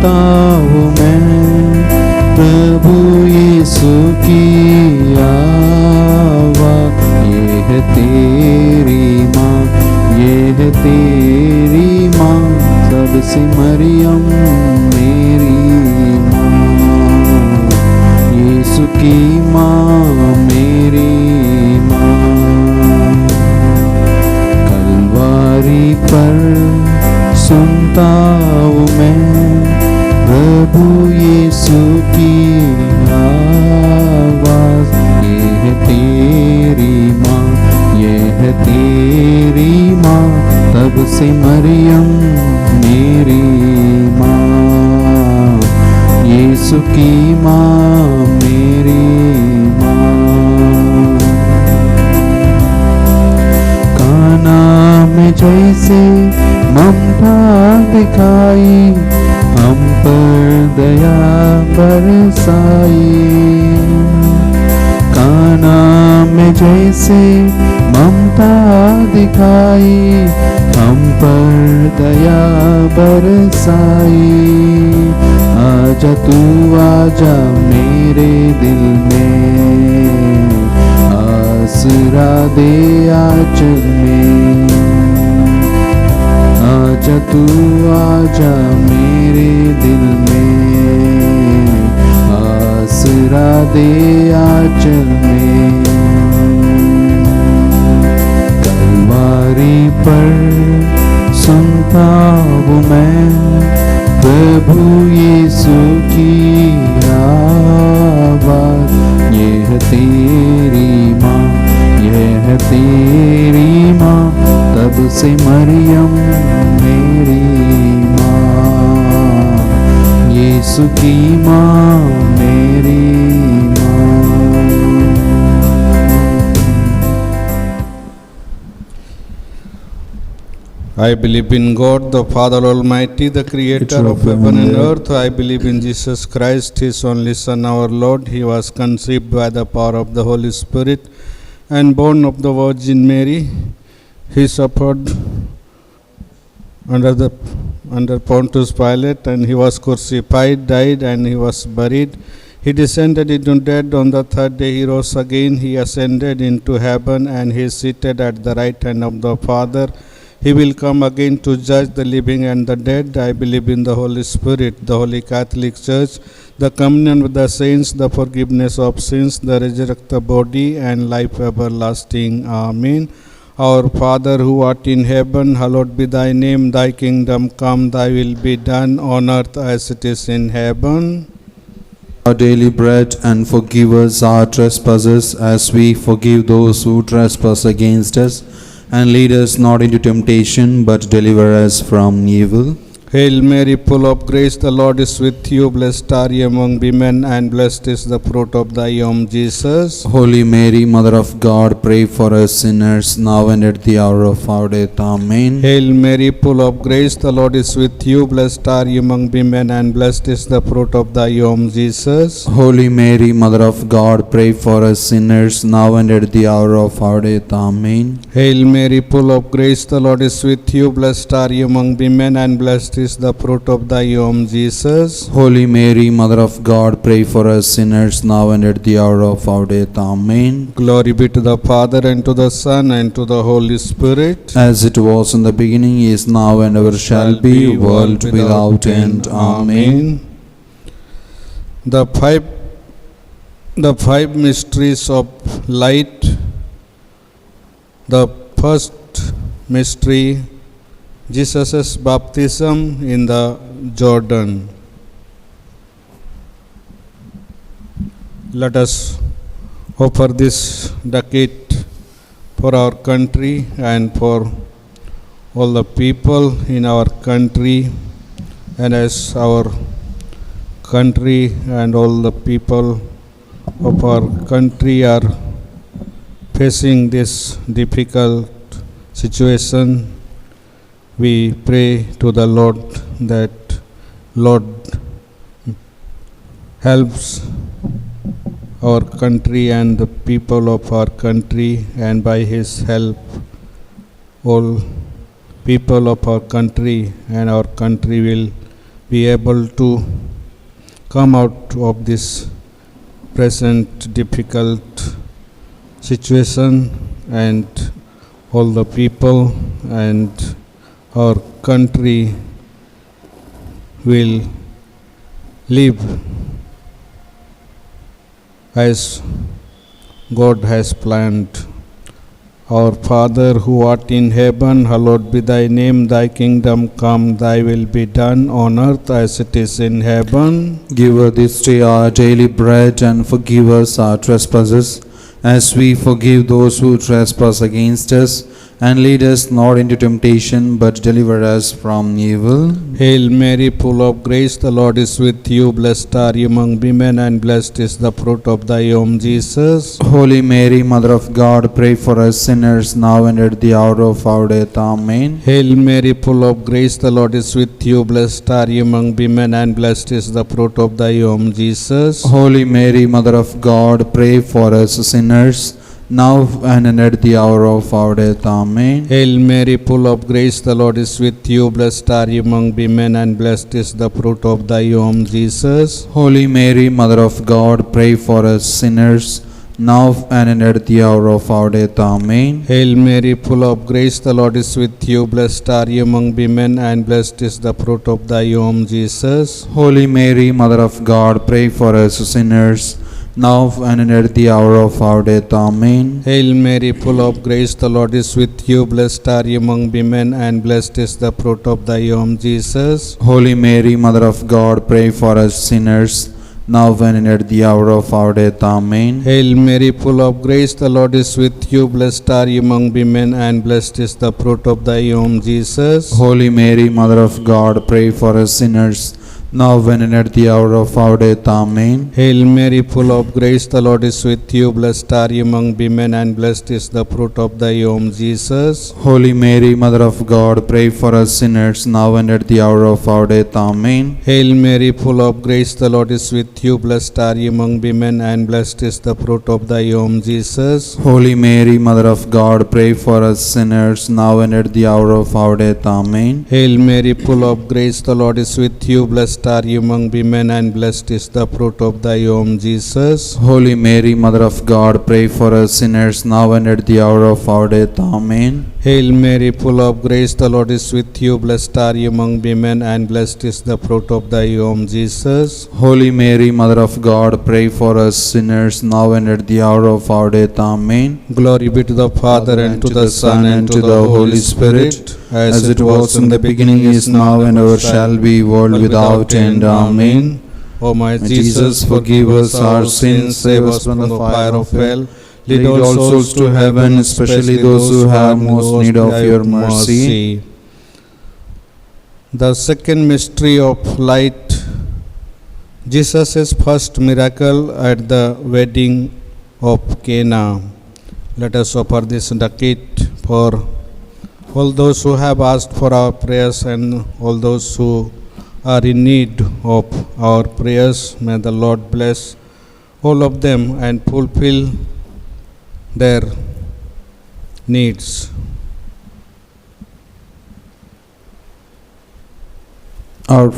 सुनता हूँ मैं प्रभु यीशु की आवाज़। ये है तेरी माँ, ये है तेरी माँ, सबसे मरियम मेरी माँ। यीशु की माँ मेरी माँ। कलवारी पर सुनता हूँ मैं प्रभु यीशु की आवाज़। ये है तेरी माँ, ये है तेरी माँ, तब से मरियम मेरी माँ। यीशु की माँ मेरी माँ। काना में जैसे ममता दिखाई, हम पर दया बरसाई। काना में जैसे ममता दिखाई, हम पर दया बरसाई। आजा तू आजा मेरे दिल में, आसरा दे आंचल में। आजा तू आजा मेरे दिल में, आसरा दे आंचल में। कलवारी पर सुनता हूँ मैं प्रभु यीशु की आवाज़। ये है तेरी माँ, ये है तेरी माँ, तब से मरियम मेरी माँ। यीशु की माँ मेरी माँ। I believe in God, the Father Almighty, the Creator of heaven and earth. I believe in Jesus Christ, His only Son, our Lord. He was conceived by the power of the Holy Spirit and born of the Virgin Mary. He suffered under Pontius Pilate, and he was crucified, died, and he was buried. He descended into death. On the third day he rose again. He ascended into heaven, and he is seated at the right hand of the Father. He will come again to judge the living and the dead. I believe in the Holy Spirit, the Holy Catholic Church, the communion with the saints, the forgiveness of sins, the resurrected body, and life everlasting. Amen. Our Father who art in heaven, hallowed be thy name. Thy kingdom come, thy will be done on earth as it is in heaven. Our daily bread, and forgive us our trespasses as we forgive those who trespass against us. And lead us not into temptation, but deliver us from evil. Hail Mary, full of grace, the Lord is with you. Blessed are you among women, and blessed is the fruit of thy womb, Jesus. Holy Mary, Mother of God, pray for us sinners, now and at the hour of our death. Amen. Hail Mary, full of grace, the Lord is with you. Blessed are you among women, and blessed is the fruit of thy womb, Jesus. Holy Mary, Mother of God, pray for us sinners, now and at the hour of our death. Amen. Hail Mary, full of grace, the Lord is with you. Blessed are you among women, and blessed is the fruit of thy womb, Jesus. Holy Mary, Mother of God, pray for us sinners, now and at the hour of our death. Amen. Glory be to the Father, and to the Son, and to the Holy Spirit. As it was in the beginning, is now, and ever shall be, world without end. Amen. The five mysteries of light. The first mystery, Jesus' baptism in the Jordan. Let us offer this decade for our country and for all the people in our country, and as our country and all the people of our country are facing this difficult situation, we pray to the Lord that Lord helps our country and the people of our country, and by His help all people of our country and our country will be able to come out of this present difficult situation, and all the people and our country will live as God has planned. Our Father who art in heaven, hallowed be thy name, thy kingdom come, thy will be done on earth as it is in heaven. Give us this day our daily bread, and forgive us our trespasses, as we forgive those who trespass against us. And lead us not into temptation, but deliver us from evil. Hail Mary, full of grace, the Lord is with you. Blessed are you among women, and blessed is the fruit of thy womb, Jesus. Holy Mary, Mother of God, pray for us sinners, now and at the hour of our death. Amen. Hail Mary, full of grace, the Lord is with you. Blessed are you among women, and blessed is the fruit of thy womb, Jesus. Holy Mary, Mother of God, pray for us sinners, now and at the hour of our death. Amen. Hail Mary, full of grace, the Lord is with you. Blessed are you among women, and blessed is the fruit of thy womb, Jesus. Holy Mary, Mother of God, pray for us sinners, now and at the hour of our death. Amen. Hail Mary, full of grace, the Lord is with you. Blessed are you among women, and blessed is the fruit of thy womb, Jesus. Holy Mary, Mother of God, pray for us sinners, now and at the hour of our death. Amen. Hail Mary, full of grace, the Lord is with you. Blessed are you among women, and blessed is the fruit of thy womb, Jesus. Holy Mary, Mother of God, pray for us sinners, now and at the hour of our death. Amen. Hail Mary, full of grace, the Lord is with you. Blessed are you among women, and blessed is the fruit of thy womb, Jesus. Holy Mary, Mother of God, pray for us sinners, now and at the hour of our death. Amen. Hail Mary, full of grace, the Lord is with you. Blessed are you among women, and blessed is the fruit of thy womb, Jesus. Holy Mary, Mother of God, pray for us sinners, now and at the hour of our death. Amen. Hail Mary, full of grace, the Lord is with you. Blessed are you among women, and blessed is the fruit of thy womb, Jesus. Holy Mary, Mother of God, pray for us sinners, now and at the hour of our death. Amen. Hail Mary, full of grace, the Lord is with you. Blessed are you among women, and blessed is the fruit of thy womb, Jesus. Holy Mary, Mother of God, pray for us sinners, now and at the hour of our death. Amen. Hail Mary, full of grace, the Lord is with you. Blessed are you among women, and blessed is the fruit of thy womb, Jesus. Holy Mary, Mother of God, pray for us sinners, now and at the hour of our death. Amen. Glory be to the Father, and to the Son, and to the Holy Spirit, as it was in the beginning, is now, and ever shall be, world without end. Amen. O my Jesus, forgive us our sins, save us from the fire of hell. Lead all souls to heaven, especially those who have most need of your mercy. The second mystery of light, Jesus' first miracle at the wedding of Cana. Let us offer this decade for all those who have asked for our prayers, and all those who are in need of our prayers. May the Lord bless all of them and fulfill their needs. Our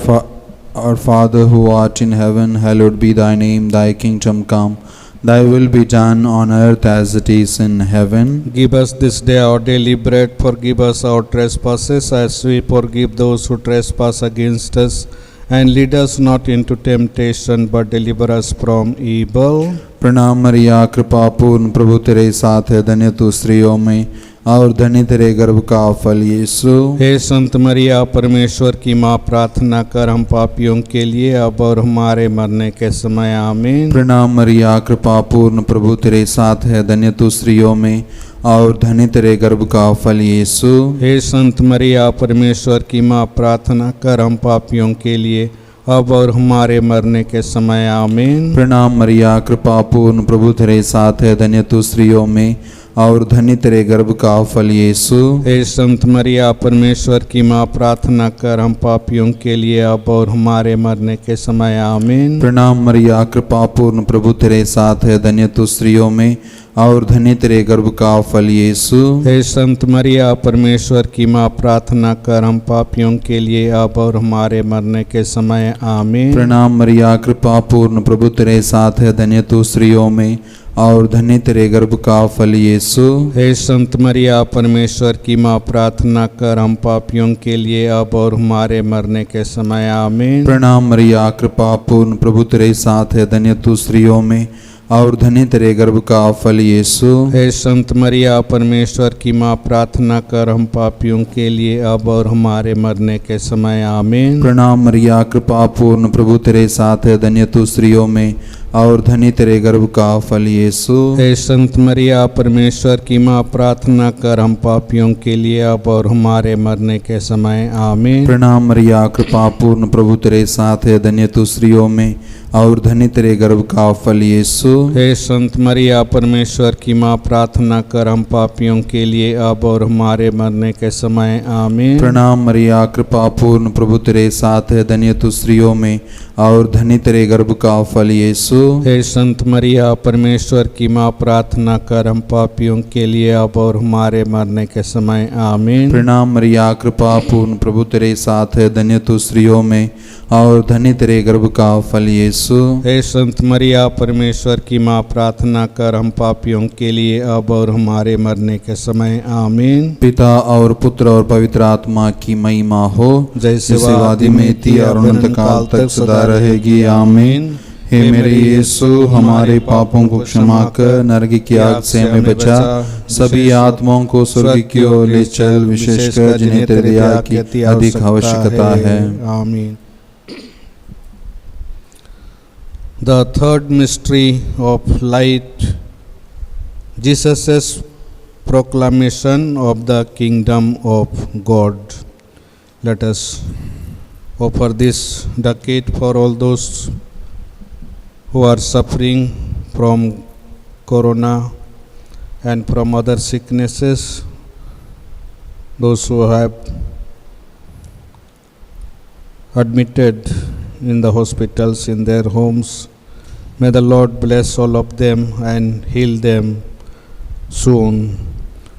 Father who art in heaven, hallowed be thy name, thy kingdom come. Thy will be done on earth as it is in heaven. Give us this day our daily bread. Forgive us our trespasses, as we forgive those who trespass against us. And lead us not into temptation, but deliver us from evil. प्रणाम मरिया, कृपा पूर्ण, प्रभु तेरे साथ है, धन्य तू स्त्रियों में और धन्य तेरे गर्भ का फल यीशु। हे संत मरिया, परमेश्वर की माँ, प्रार्थना कर हम पापियों के लिए, अब और हमारे मरने के समय। आमीन। प्रणाम मरिया, कृपा पूर्ण, प्रभु तेरे साथ है, धन्य तू स्त्रियों में और धन्य तेरे गर्भ का फल यीशु। हे संत मरिया, परमेश्वर की माँ, प्रार्थना कर हम पापियों के लिए, अब और हमारे मरने के समय। आमीन। प्रणाम मरिया, कृपा पूर्ण, प्रभु तेरे साथ है, धन्य तू स्त्रियों में और धन्य तेरे गर्भ का फल यीशु। हे संत मरिया, परमेश्वर की माँ, प्रार्थना कर हम पापियों के लिए, अब और हमारे मरने के समय। आमीन। प्रणाम मरिया, कृपा पूर्ण, प्रभु तेरे साथ है, धन्य तू स्त्रियों में और धन्य तेरे गर्भ का फल यीशु। हे संत मरिया परमेश्वर की माँ, प्रार्थना कर हम पापियों के लिए अब और हमारे मरने के समय आमीन। प्रणाम मरिया, कृपा पूर्ण, प्रभु तेरे साथ है, धन्य तू स्त्रियों में और धन्य तेरे गर्भ का फल यीशु। हे संत मरिया परमेश्वर की माँ, प्रार्थना कर हम पापियों के लिए अब और हमारे मरने के समय आमीन। प्रणाम मरिया, कृपा पूर्ण, प्रभु तेरे साथ है, धन्य तू स्त्रियों में और धन्य तेरे गर्भ का फल यीशु। हे संत मरिया परमेश्वर की माँ, प्रार्थना कर हम पापियों के लिए अब और हमारे मरने के समय आमीन। प्रणाम मरिया, कृपा पूर्ण, प्रभु तेरे साथ है, धन्य तू स्त्रियों में और धन्य तेरे गर्भ का फल यीशु। हे संत मरिया परमेश्वर की माँ, प्रार्थना कर हम पापियों के लिए अब और हमारे मरने के समय आमीन। प्रणाम मरिया, कृपा पूर्ण, प्रभु तेरे साथ है, धन्य तू स्त्रियों में और धन्य तेरे गर्भ का फल यीशु। हे संत मरिया परमेश्वर की माँ, प्रार्थना कर हम पापियों के लिए अब और हमारे मरने के समय आमीन। प्रणाम मरिया, कृपा पूर्ण, प्रभु तेरे साथ है, धन्य तू स्त्रियों में और धन्य तेरे गर्भ का फल यीशु। हे संत मरिया परमेश्वर की माँ, प्रार्थना कर हम पापियों के लिए अब और हमारे मरने के समय आमीन। प्रणाम मरिया, कृपा पूर्ण, प्रभु तेरे साथ है, धन्य तू स्त्रियों में और धन्य तेरे गर्भ का फल यीशु। हे संत मरिया परमेश्वर की माँ, प्रार्थना कर हम पापियों के लिए अब और हमारे मरने के समय आमीन। पिता और पुत्र और पवित्र आत्मा की महिमा हो, जैसे वादी में थी और अनंत काल तक सदा रहेगी, आमीन। हे मेरे यीशु, हमारे पापों को क्षमा कर, नरक की आग से हमें बचा, सभी आत्माओं को स्वर्ग की ओर ले चल, विशेषकर जिन्हें तेरे दया की अधिक आवश्यकता है, आमीन। The third mystery of light, Jesus' proclamation of the kingdom of God. Let us offer this decade for all those who are suffering from corona and from other sicknesses, those who have admitted in the hospitals, in their homes. May the Lord bless all of them and heal them soon.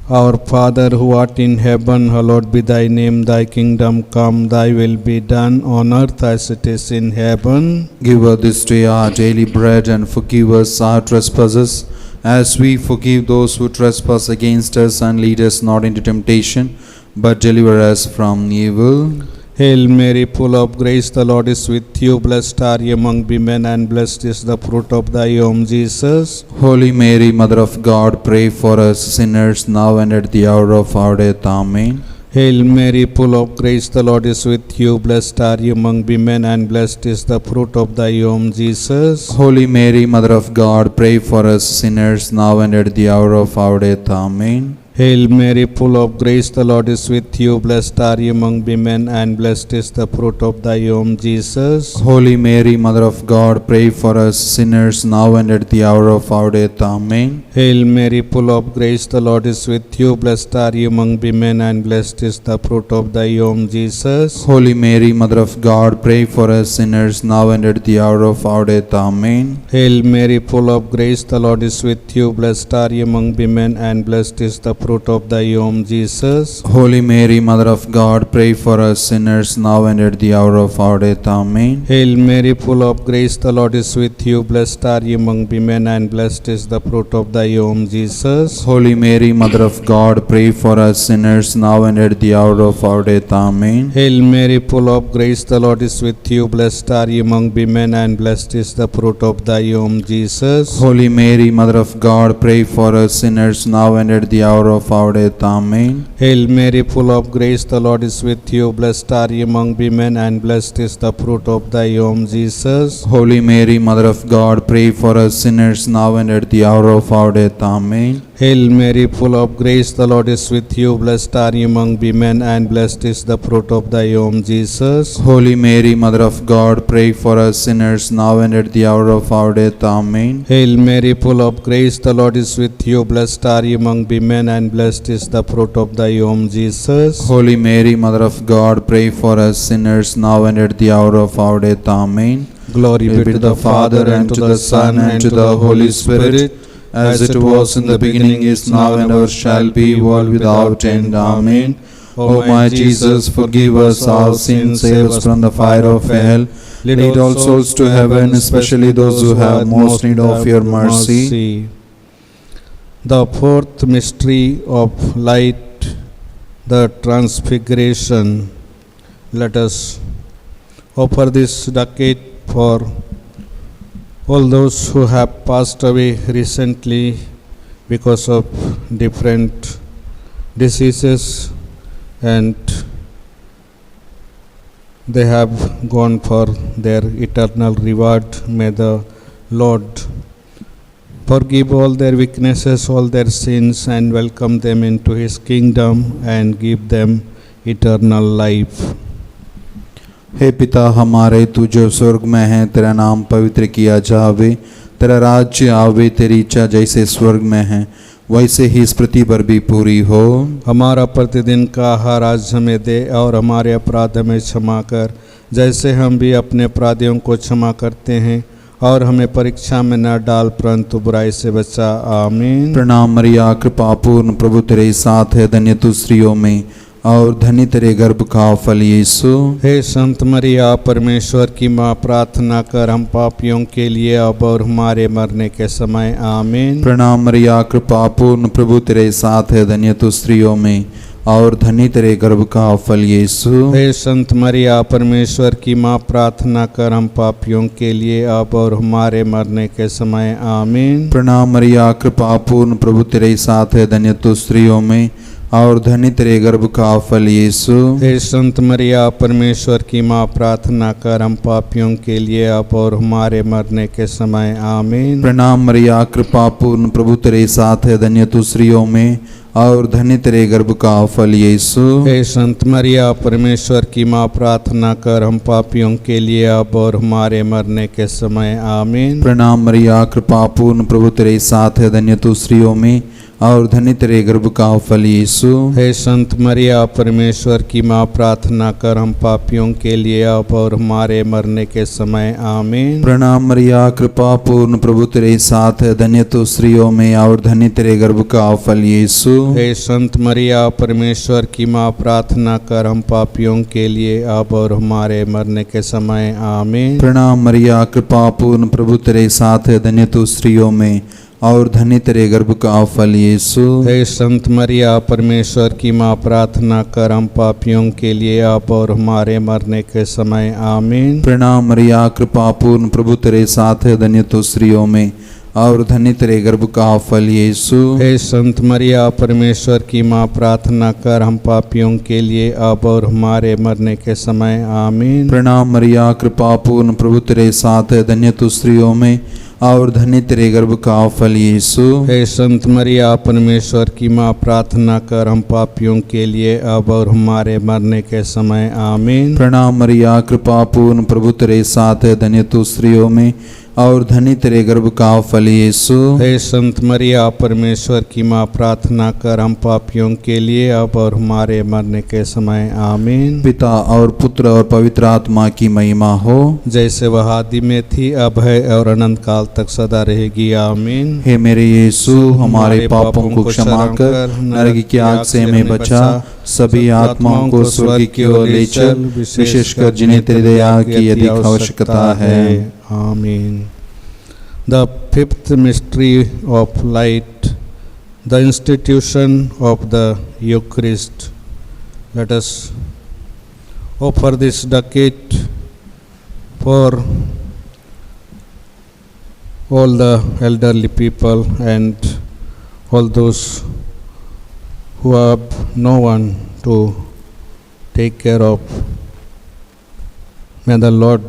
Our Father who art in heaven, hallowed be thy name, thy kingdom come, thy will be done on earth as it is in heaven. Give us this day our daily bread and forgive us our trespasses as we forgive those who trespass against us, and lead us not into temptation but deliver us from evil. Hail Mary, full of grace, the Lord is with you. Blessed are you among women, and blessed is the fruit of thy womb, Jesus. Holy Mary, Mother of God, pray for us sinners now and at the hour of our death. Amen. Hail Mary, full of grace, the Lord is with you. Blessed are you among women, and blessed is the fruit of thy womb, Jesus. Holy Mary, Mother of God, pray for us sinners now and at the hour of our death. Amen. Hail Mary, full of grace, the Lord is with you. Blessed are you among women, and blessed is the fruit of thy womb, Jesus. Holy Mary, Mother of God, pray for us sinners now and at the hour of our death. Amen. Hail Mary, full of grace, the Lord is with you. Blessed are you among women, and blessed is the fruit of thy womb, Jesus. Holy Mary, Mother of God, pray for us sinners now and at the hour of our death. Amen. Hail Mary, full of grace, the Lord is with you. Blessed are you among women, and blessed is the fruit of thy womb, Jesus. Holy Mary, Mother of God, pray for us sinners now and at the hour of our death. Amen. Hail Mary, full of grace, the Lord is with you. Blessed are you among women, and blessed is the fruit of thy womb, Jesus. Holy Mary, Mother of God, pray for us sinners now and at the hour of our death. Amen. Hail Mary, full of grace, the Lord is with you. Blessed are you among women, and blessed is the fruit of thy womb, Jesus. Holy Mary, Mother of God, pray for us sinners now and at the hour of our death. Amen. Hail Mary, full of grace, the Lord is with you. Blessed are you among women, and blessed is the fruit of thy womb, Jesus. Holy Mary, Mother of God, pray for us sinners now and at the hour of our death. Amen. Hail Mary, full of grace, the Lord is with you. Blessed are you among women, and blessed is the fruit of thy womb, Jesus. Holy Mary, Mother of God, pray for us sinners now and at the hour of our death. Amen. Hail Mary, full of grace, the Lord is with you. Blessed are you among women, and blessed is the fruit of thy womb, Jesus. Holy Mary, Mother of God, pray for us sinners now and at the hour of our death. Amen. Glory be to the Father, and to the Son, and to the Holy Spirit, as it was in the beginning, is now, and ever shall be, world without end. Amen. O my Jesus, forgive us our sins, save us from the fire of hell. Lead all souls to heaven, especially those who have most need of your mercy. The fourth mystery of light, the Transfiguration. Let us offer this decade for all those who have passed away recently because of different diseases, and they have gone for their eternal reward. May the Lord forgive all their weaknesses, all their sins, and welcome them into His kingdom and give them eternal life. हे पिता हमारे, तू जो स्वर्ग में है, तेरा नाम पवित्र किया जावे, तेरा राज्य आवे, तेरी इच्छा जैसे स्वर्ग में है वैसे ही इस पृथ्वी पर भी पूरी हो। हमारा प्रतिदिन का आहार आज हमें दे, और हमारे अपराध हमें क्षमा कर, जैसे हम भी अपने अपराधियों को क्षमा करते हैं, और हमें परीक्षा में न डाल, परंतु बुराई से बचा। आमीन। प्रणाम मरिया, कृपा पूर्ण, प्रभु तेरे साथ है, धन्य तू स्त्रियों में, और धन्य तेरे गर्भ का फल यीशु। हे संत मरिया, परमेश्वर की माँ, प्रार्थना कर हम पापियों के लिए, अब और हमारे मरने के समय। आमीन। प्रणाम मरिया, कृपा पूर्ण, प्रभु तेरे साथ है, धन्य तू स्त्रियों में, और धन्य तेरे गर्भ का फल यीशु। हे संत मरिया, परमेश्वर की माँ, प्रार्थना कर हम पापियों के लिए, अब और हमारे मरने के समय। आमीन। प्रणाम मरिया, कृपा पूर्ण, प्रभु तेरे साथ है, धन्य तू स्त्रियों में, और धन्य तेरे गर्भ का फल यीशु। हे संत मरिया, परमेश्वर की माँ, प्रार्थना कर हम पापियों के लिए, अब और हमारे मरने के समय। आमीन। प्रणाम मरिया, कृपा पूर्ण, प्रभु तेरे साथ है, धन्य तू स्त्रियों में, और धन्य तेरे गर्भ का फल यीशु। हे संत मरिया, परमेश्वर की माँ, प्रार्थना कर हम पापियों के लिए, अब और हमारे मरने के समय। आमीन। प्रणाम मरिया, कृपा पूर्ण, प्रभु तेरे साथ है, धन्य तू स्त्रियों में, और धन्य तेरे गर्भ का फल यीशु। हे संत मरिया, परमेश्वर की माँ, प्रार्थना कर हम पापियों के लिए, अब और हमारे मरने के समय। आमीन। प्रणाम मरिया, कृपा पूर्ण, प्रभु तेरे साथ है, धन्य तू स्त्रियों में, और धन्य तेरे गर्भ का फल यीशु। हे संत मरिया, परमेश्वर की माँ, प्रार्थना कर हम पापियों के लिए, अब और हमारे मरने के समय। आमीन। प्रणाम मरिया, कृपा पूर्ण, प्रभु तेरे साथ है, धन्य तू स्त्रियों में, और धन्य तेरे गर्भ का फल यीशु। हे संत मरिया, परमेश्वर की माँ, प्रार्थना कर हम पापियों के लिए, अब और हमारे मरने के समय। आमीन। प्रणाम मरिया, कृपा पूर्ण, प्रभु तेरे साथ है, धन्य तू स्त्रियों में, और धन्य तेरे गर्भ का फल यीशु। हे संत मरिया, परमेश्वर की माँ, प्रार्थना कर हम पापियों के लिए, अब और हमारे मरने के समय। आमीन। प्रणाम मरिया, कृपा पूर्ण, प्रभु तेरे साथ है, धन्य तू स्त्रियों में, और धन्य तेरे गर्भ का फल यीशु। हे संत मरिया, परमेश्वर की माँ, प्रार्थना कर हम पापियों के लिए, अब और हमारे मरने के समय। आमीन। प्रणाम मरिया, कृपा पूर्ण, प्रभु तेरे साथ है, धन्य तू स्त्रियों में, और धन्य तेरे गर्भ का फल यीशु। हे संत मरिया, परमेश्वर की माँ, प्रार्थना कर हम पापियों के लिए, अब और हमारे मरने के समय। आमीन। पिता और पुत्र और पवित्र आत्मा की महिमा हो, जैसे वह आदि में थी, अब है, और अनंत काल तक सदा रहेगी। आमीन। हे मेरे यीशु, हमारे पापों को क्षमा कर, नरक की आग से हमें बचा, सभी आत्माओं को स्वर्ग की ओर ले चल, विशेषकर जिन्हें तेरी दया की अधिक आवश्यकता है। आमीन। The fifth mystery of light, the institution of the Eucharist. Let us offer this decade for all the elderly people and all those who have no one to take care of. May the Lord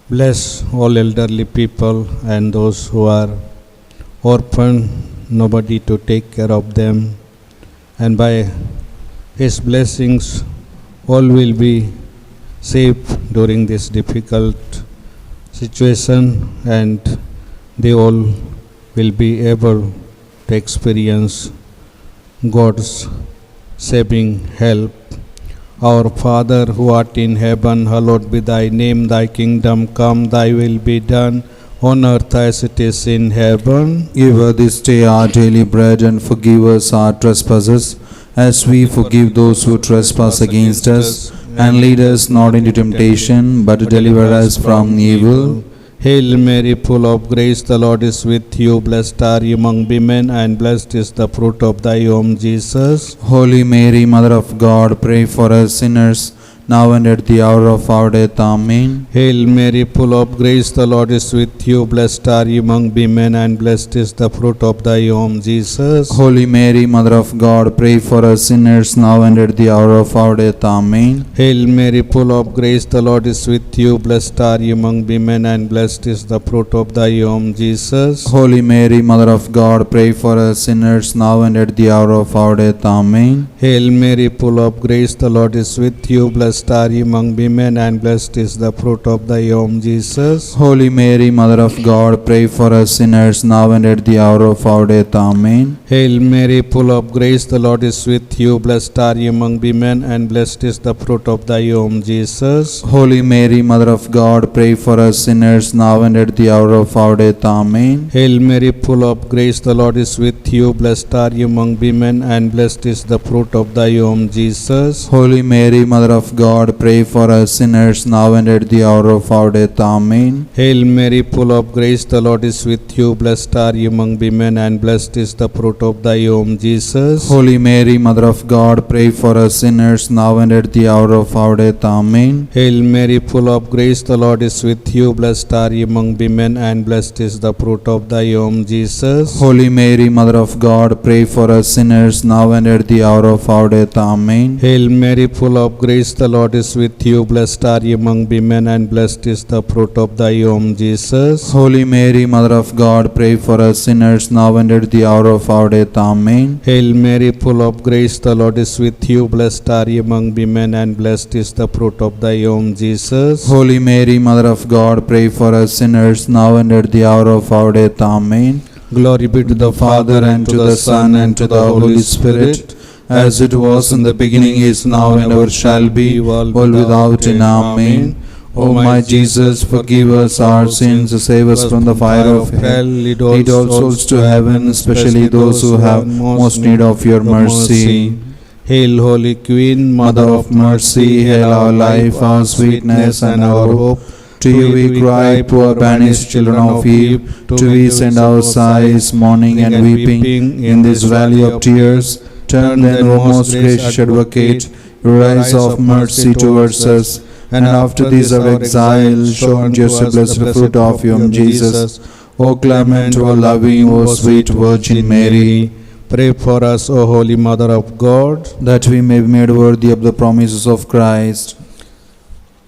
bless all elderly people and those who are orphan, nobody to take care of them, and by His blessings all will be safe during this difficult situation, and they all will be able to experience God's saving help. Our Father who art in heaven, hallowed be thy name, thy kingdom come, thy will be done on earth as it is in heaven. Give us this day our daily bread, and forgive us our trespasses, as we forgive those who trespass against us. And lead us not into temptation, but deliver us from evil. Hail Mary, full of grace, the Lord is with you. Blessed are you among women, and blessed is the fruit of thy womb, Jesus. Holy Mary, Mother of God, pray for us sinners, now and at the hour of our death. Amen. Hail Mary, full of grace, the Lord is with you. Blessed are you among women, and blessed is the fruit of thy womb, Jesus. Holy Mary, Mother of God, pray for us sinners, now and at the hour of our death. Amen. Hail Mary, full of grace, the Lord is with you. Blessed are you among women, and blessed is the fruit of thy womb, Jesus. Holy Mary, Mother of God, pray for us sinners, now and at the hour of our death. Amen. Hail Mary, full of grace, the Lord is with you. Blessed are you among women, and blessed is the fruit of thy womb, Jesus. Holy Mary, Mother of God, pray for us sinners, now and at the hour of our death. Amen. Hail Mary, full of grace, the Lord is with you. Blessed are you among women, and blessed is the fruit of thy womb, Jesus. Holy Mary, Mother of God, pray for us sinners, now and at the hour of our death. Amen. Hail Mary, full of grace, the Lord is with you. Blessed are you among women, and blessed is the fruit of thy womb, Jesus. Holy Mary, Mother of God, pray for us sinners, now and at the hour of our death. Amen. Hail Mary, full of grace, the Lord is with you. Blessed are you among women, and blessed is the fruit of thy womb, Jesus. Holy Mary, Mother of God, pray for us sinners, now and at the hour of our death. Amen. Hail Mary, full of grace, the Lord is with you. Blessed are you among women, and blessed is the fruit of thy womb, Jesus. Holy Mary, Mother of God, pray for us sinners, now and at the hour of our death. Amen. Hail Mary, full of grace, the Lord is with you. Blessed are you among women, and blessed is the fruit of thy womb, Jesus. Holy Mary, Mother of God, pray for us sinners, now and at the hour of our death. Amen. Hail Mary, full of grace, the Lord is with you. Blessed are you among women, and blessed is the fruit of thy womb, Jesus. Holy Mary, Mother of God, pray for us sinners, now and at the hour of our death. Amen. Glory be to the Father, and to the Son, and to the Holy Spirit, as it was in the beginning, is now, and ever shall be, world without end. Amen. O my Jesus, forgive us our sins, save us from the fire of hell. Lead all souls to heaven, especially those who have most need of your mercy. Hail, Holy Queen, Mother of mercy, hail our life, our sweetness, and our hope. To you we cry, poor banished children of Eve. To we send our sighs, mourning and weeping in this valley of tears. Turn then, O most gracious Advocate, your eyes of mercy towards us, and after this our exile, show unto us the blessed fruit of your womb, Jesus. O clement, O loving, O sweet Virgin Mary, pray for us, O Holy Mother of God, that we may be made worthy of the promises of Christ.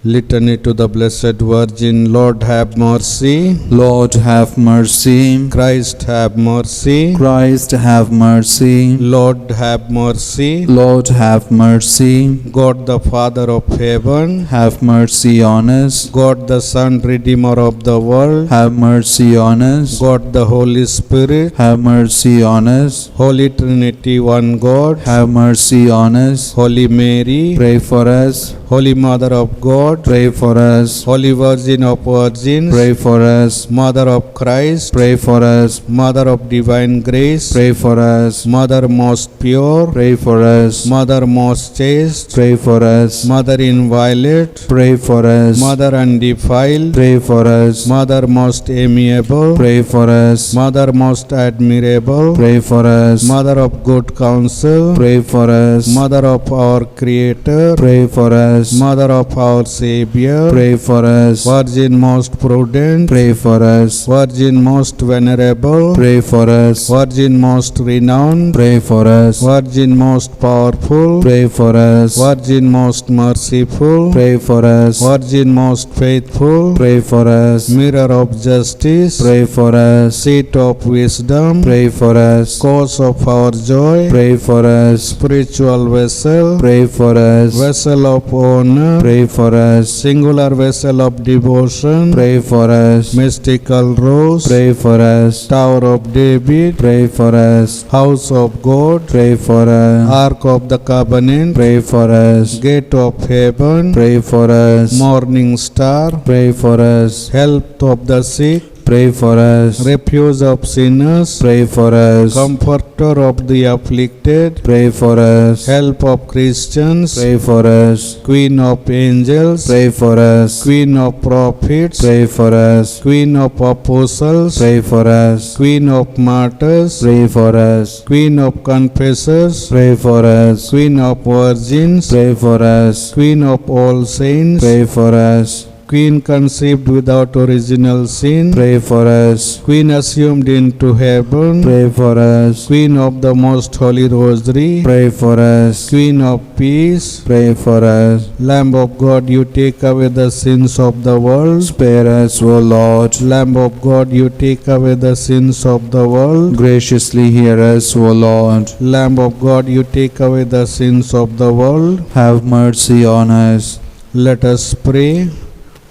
Litany to the Blessed Virgin. Lord, have mercy. Lord, have mercy. Christ, have mercy. Christ, have mercy. Lord, have mercy. Lord, have mercy. God the Father of heaven, Have mercy on us. God the Son, Redeemer of the world, Have mercy on us. God the Holy Spirit, Have mercy on us. Holy Trinity, one God, Have mercy on us. Holy Mary, Pray for us. Holy Mother of God, Pray for us. Holy Virgin of Virgins, Pray for us. Mother of Christ, Pray for us. Mother of Divine Grace, Pray for us. Mother most pure, Pray for us. Mother most chaste, Pray for us. Mother inviolate, Pray for us. Mother undefiled, Pray for us. Mother most amiable, Pray for us. Mother most admirable, Pray for us. Mother of good counsel, Pray for us. Mother of our Creator, Pray for us. Mother of our Savior, Pray for us. Virgin most prudent, Pray for us. Virgin most venerable, Pray for us. Virgin most renowned, Pray for us. Virgin most powerful, Pray for us. Virgin most merciful, Pray for us. Virgin most faithful, Pray for us. Mirror of justice, Pray for us. Seat of wisdom, Pray for us. Cause of our joy, Pray for us. Spiritual vessel, Pray for us. Vessel of honor, Pray for us. Singular vessel of devotion, Pray for us. Mystical rose, Pray for us. Tower of David, Pray for us. House of God, Pray for us. Ark of the Covenant, Pray for us. Gate of Heaven, Pray for us. Morning Star, Pray for us. Health of the sick, Pray for us. refuge of sinners, Pray for us. comforter of the afflicted, Pray for us. help of Christians, Pray for us. Queen of angels, Pray for us. Queen of prophets, Pray for us. Queen of apostles, Pray for us. Queen of martyrs, Pray for us. Queen of confessors, Pray for us. Queen of virgins, Pray for us. Queen of all saints, Pray for us. Queen conceived without original sin, Pray for us. Queen assumed into heaven, Pray for us. Queen of the most holy rosary, Pray for us. Queen of peace, Pray for us. Lamb of God, you take away the sins of the world. Spare us, O Lord. Lamb of God, you take away the sins of the world. Graciously hear us, O Lord. Lamb of God, you take away the sins of the world. Have mercy on us. Let us pray.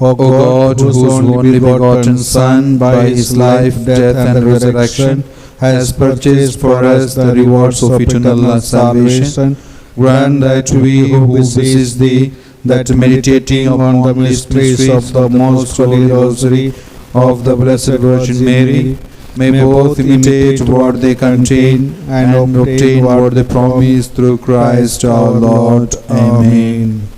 O O God, whose only begotten Son, by his life, death, and resurrection, has purchased for us the rewards of eternal salvation, grant that we who beseech thee, that meditating upon the mysteries of the most holy rosary of the Blessed Virgin Mary, may both imitate what they contain and obtain what they promise through Christ our Lord. Amen.